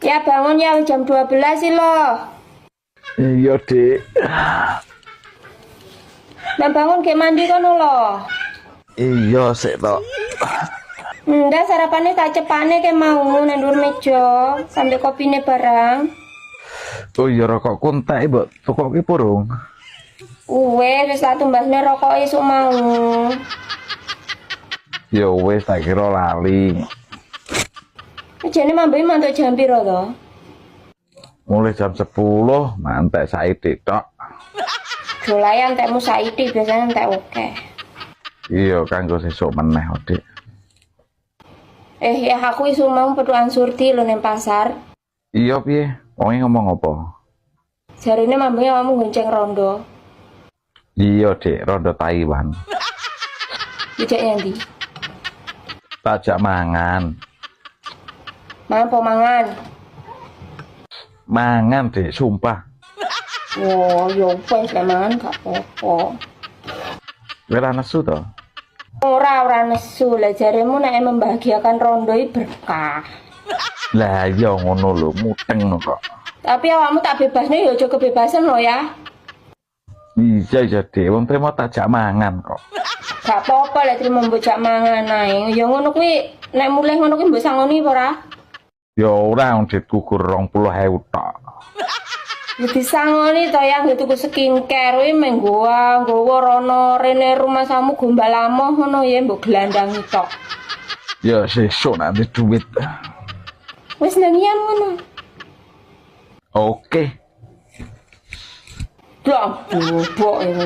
Ya bangun ya jam 12 sih lo. Iya, Dik. Nah bangun ke mandi kono lo. Iya, sik tok. Ndak sarapannya tak cepane ke mau nandur meja sampai kopine barang. Oh iya rokokku entek, Mbok. Tukoke purung. Wis tak tumbasne rokok esuk mau. Ya wis tak kira lali. Jane mambe mantuk jam piro to? Mulai jam 10 mantek saiki tok. Dolayan entekmu saiki biasanya entek oke. Iya, kanggo sesuk meneh, Dik. Ya aku isu mau petuan surti lo neng pasar. Iya piye? Wonge ngomong apa? Jarine mambe kamu gonceng rondo. Iya, Dik, rondo Taiwan. Dijak ndi? Tajak mangan. Mangan po mangan. Mangan, Dik, sumpah. Yo wis lek mangan gak apa-apa. Kowe ra nesu to? Ora nesu lah jaremu nek membahagiakan rondo iki berkah. Lah iya ngono lho, muteng no kok. Tapi awakmu tak bebasne yo aja kebebasan lo ya. Iya, Dik, wong trimo tajak mangan kok. Gak apa-apa lek trimo mbocak mangan ae. Ya ngono kuwi nek mulih ngono kuwi mbok sangoni apa ora? Ya ora wong ditku gur 20.000 tok. Ya disangoni to yang tuku skincare kuwi menggoa rono rene rumah samu gombal amoh ngono ya mbok gelandangi tok. Ya sesuk nanti duit. Wis nangian ngono. Oke. Lah, bobok ya.